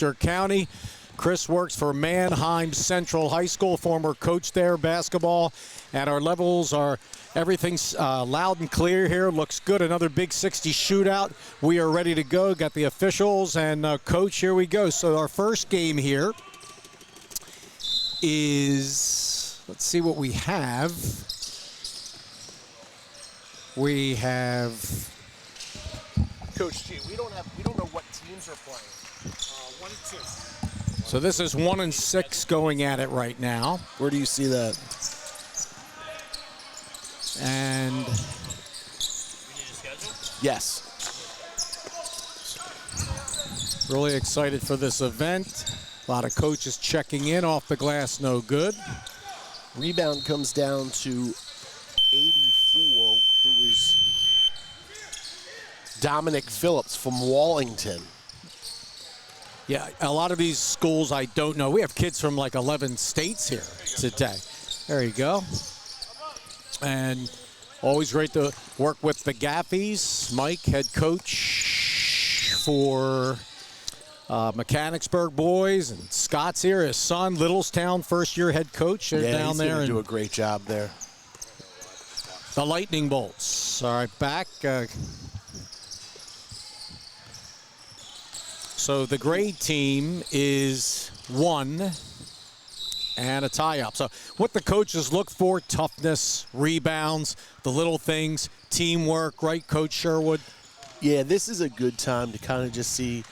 Westchester County. Chris works for Manheim Central High School, former coach there, basketball. And our levels are, everything's loud and clear here. Looks good. Another big 60 shootout. We are ready to go. Got the officials and coach. Here we go. So our first game here is, let's see what we have. We have Coach G. We don't know what teams are playing. 1 and 2. So this is 1 and 6 going at it right now. Where do you see that? And yes. Really excited for this event. A lot of coaches checking in. Off the glass, no good. Rebound comes down to 84, who is Dominic Phillips from Wallington. Yeah, a lot of these schools I don't know. We have kids from like 11 states here today. There you go. And always great to work with the Gaffeys. Mike, head coach for Mechanicsburg boys, and Scott's here, his son, Littlestown, first-year head coach. They're down he's there. Gonna do a great job there. The Lightning Bolts. All right, back. So the grade team is 1 and a tie-up. So what the coaches look for, toughness, rebounds, the little things, teamwork, right, Coach Sherwood? Yeah, this is a good time to kind of just see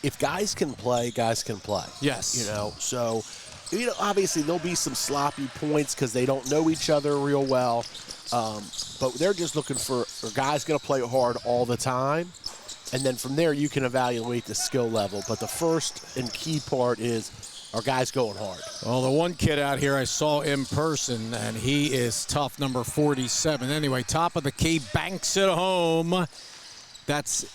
if guys can play, guys can play. Yes. You know, so, you know, obviously there'll be some sloppy points because they don't know each other real well. But they're just looking for guys going to play hard all the time. And then from there, you can evaluate the skill level. But the first and key part is, are guys going hard? Well, the one kid out here I saw in person, and he is tough, number 47. Anyway, top of the key, banks it home. That's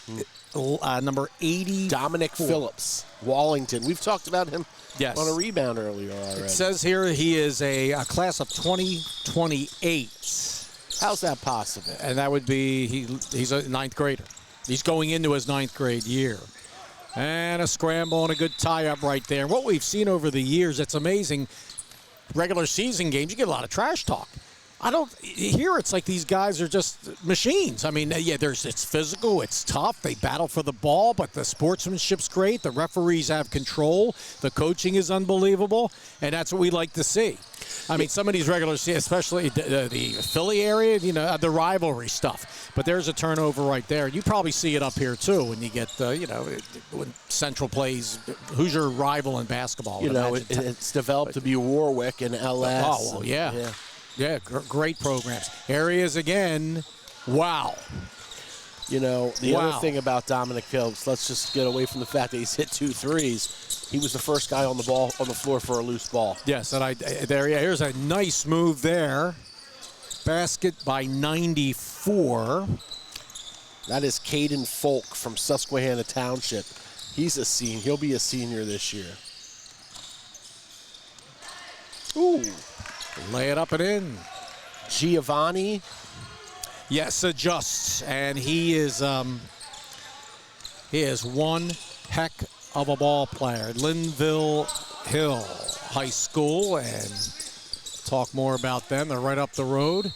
number 80. Dominic Phillips, Wallington. We've talked about him on a rebound earlier already. It says here he is a class of 2028. How's that possible? And that would be, he's a 9th grader. He's going into his 9th grade year. And a scramble and a good tie-up right there. And what we've seen over the years, it's amazing. Regular season games, you get a lot of trash talk. Here it's like these guys are just machines. I mean, yeah, it's physical, it's tough. They battle for the ball, but the sportsmanship's great. The referees have control. The coaching is unbelievable, and that's what we like to see. I mean, some of these regular season, especially the Philly area, you know, the rivalry stuff. But there's a turnover right there. You probably see it up here, too, when you get, you know, when Central plays. Who's your rival in basketball? You know, it's developed to be Warwick and LS. Oh, well, yeah. Yeah, great programs. Areas again, wow. You know, the other thing about Dominic Phillips, let's just get away from the fact that he's hit 2 threes. He was the first guy on the floor for a loose ball. Yes, and here's a nice move there. Basket by 94. That is Caden Folk from Susquehanna Township. He's a senior. He'll be a senior this year. Ooh. Lay it up and in. Giovanni. Yes, adjusts, and he is one heck of a ball player. Linville Hill High School, and talk more about them. They're right up the road.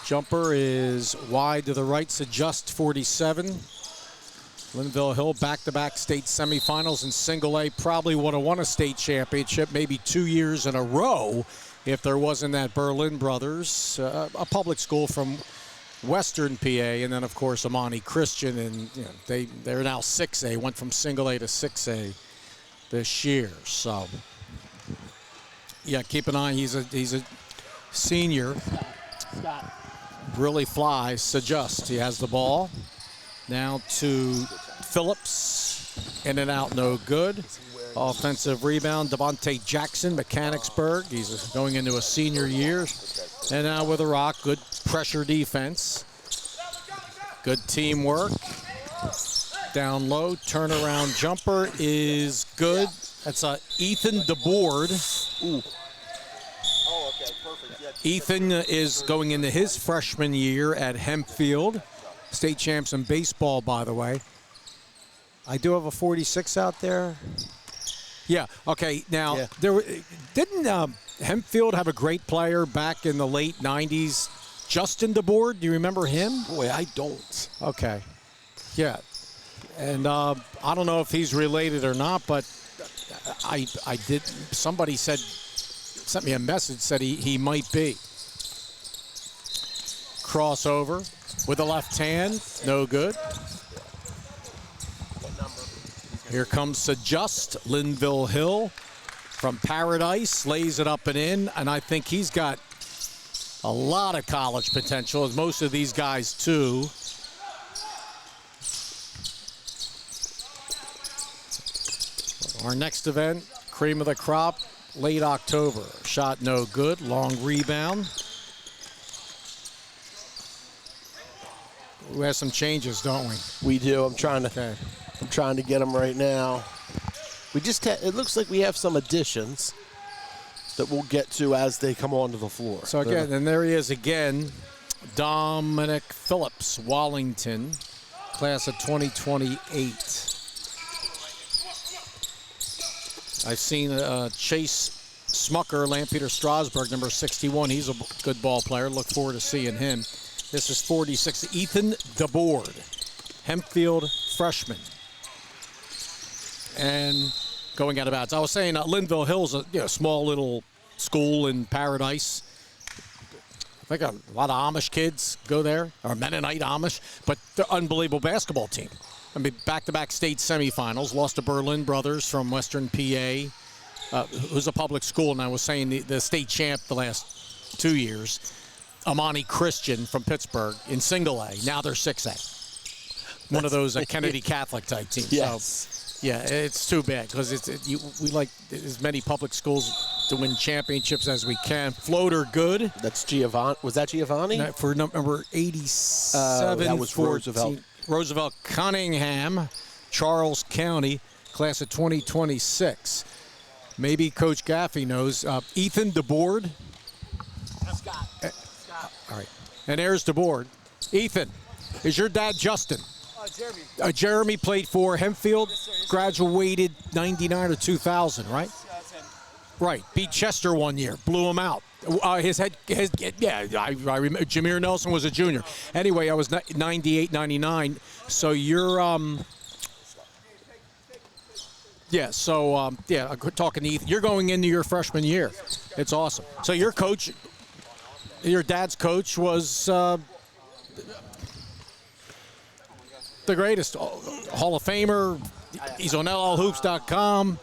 Jumper is wide to the right. Adjust 47. Linville Hill back-to-back state semifinals in single A. Probably would have won a state championship maybe 2 years in a row if there wasn't that Berlin Brothers, a public school from Western PA, and then of course Amani Christian, and you know, they're now 6A, went from single A to 6A this year. So yeah, keep an eye. He's a senior. Scott. Really flies. Adjust. He has the ball. Now to Phillips. In and out, no good. Offensive rebound, Devontae Jackson, Mechanicsburg. He's going into a senior year. And now with a rock, good pressure defense. Good teamwork. Down low, turnaround jumper is good. That's Ethan DeBoard. Ooh. Oh, okay, perfect. Yeah, Ethan is going into his freshman year at Hempfield. State champs in baseball, by the way. I do have a 46 out there. Yeah. Okay. Now, Yeah. Didn't Hempfield have a great player back in the late 90s? Justin DeBoard. Do you remember him? Boy, I don't. Okay. Yeah. And I don't know if he's related or not, but I did. Somebody sent me a message, said he might be. Crossover with the left hand. No good. Here comes Just Linville Hill from Paradise, lays it up and in, and I think he's got a lot of college potential, as most of these guys too. Our next event, cream of the crop, late October. Shot no good, long rebound. We have some changes, don't we? We do. I'm trying to get them right now. We just it looks like we have some additions that we'll get to as they come onto the floor. So again, and there he is again, Dominic Phillips, Wallington, class of 2028. I've seen Chase Smucker, Lampeter Strasburg, number 61. He's a good ball player. Look forward to seeing him. This is 46. Ethan DeBoard, Hempfield freshman. And going out of bounds. I was saying Linville Hill's a small little school in Paradise. I think a lot of Amish kids go there, or Mennonite Amish, but they're an unbelievable basketball team. I mean, back-to-back state semifinals, lost to Berlin Brothers from Western PA, who's a public school, and I was saying the state champ the last 2 years, Amani Christian from Pittsburgh in single A. Now they're 6A. One of those Kennedy Catholic type teams. Yes. So, yeah, it's too bad because we like as many public schools to win championships as we can. Floater good. That's Giovanni. Was that Giovanni? For number 87. That was 14. Roosevelt. Roosevelt Cunningham, Charles County, class of 2026. Maybe Coach Gaffey knows. Ethan DeBoard. Scott. All right. And there's DeBoard. Ethan, is your dad Justin? Jeremy. Jeremy played for Hempfield, graduated 99 or 2000, right? Right. Beat Chester one year, blew him out. I remember Jameer Nelson was a junior. Anyway, I was 98, 99. So you're, I'm talking to Ethan. You're going into your freshman year. It's awesome. So your coach, your dad's coach was the greatest, Hall of Famer. He's on LLHoops.com.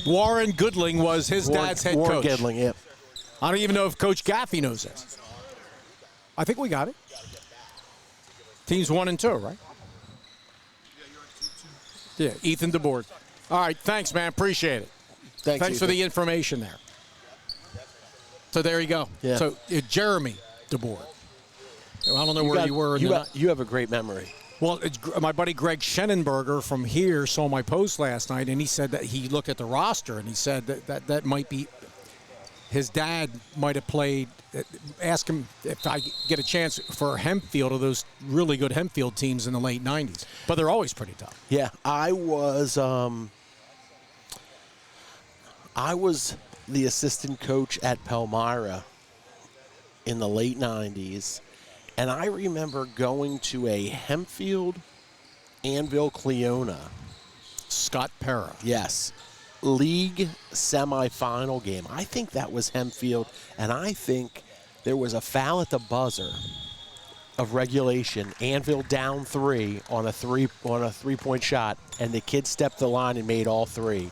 Warren Goodling was his dad's head coach. Warren Goodling, yeah. I don't even know if Coach Gaffey knows this. I think we got it. Teams 1 and 2, right? Yeah, Ethan DeBoard. All right, thanks, man. Appreciate it. Thanks for the information there. So there you go. Yeah. So Jeremy DeBoard. I don't know where you were. You have a great memory. Well, my buddy Greg Schenenberger from here saw my post last night, and he said that he looked at the roster, and he said that might be his dad might have played. Ask him if I get a chance for Hempfield or those really good Hempfield teams in the late 90s. But they're always pretty tough. Yeah, I was the assistant coach at Palmyra in the late 90s. And I remember going to a Hempfield, Anvil Cleona. Scott Pera. Yes. League semifinal game. I think that was Hempfield, and I think there was a foul at the buzzer of regulation. Anvil down 3 on a three-point shot, and the kid stepped the line and made all 3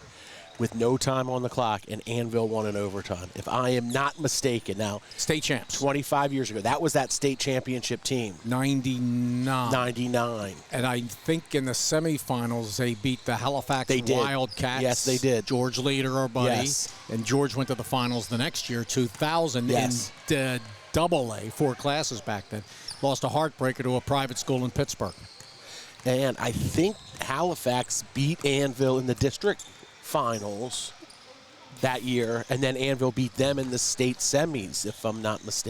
with no time on the clock, and Anvil won in overtime. If I am not mistaken, now State champs. 25 years ago, that was that state championship team. 99. And I think in the semifinals they beat the Halifax Wildcats. Yes, they did. George Leader, our buddy. Yes. And George went to the finals the next year, 2000, Yes. in AA, 4 classes back then. Lost a heartbreaker to a private school in Pittsburgh. And I think Halifax beat Anvil in the district finals that year, and then Anvil beat them in the state semis, if I'm not mistaken.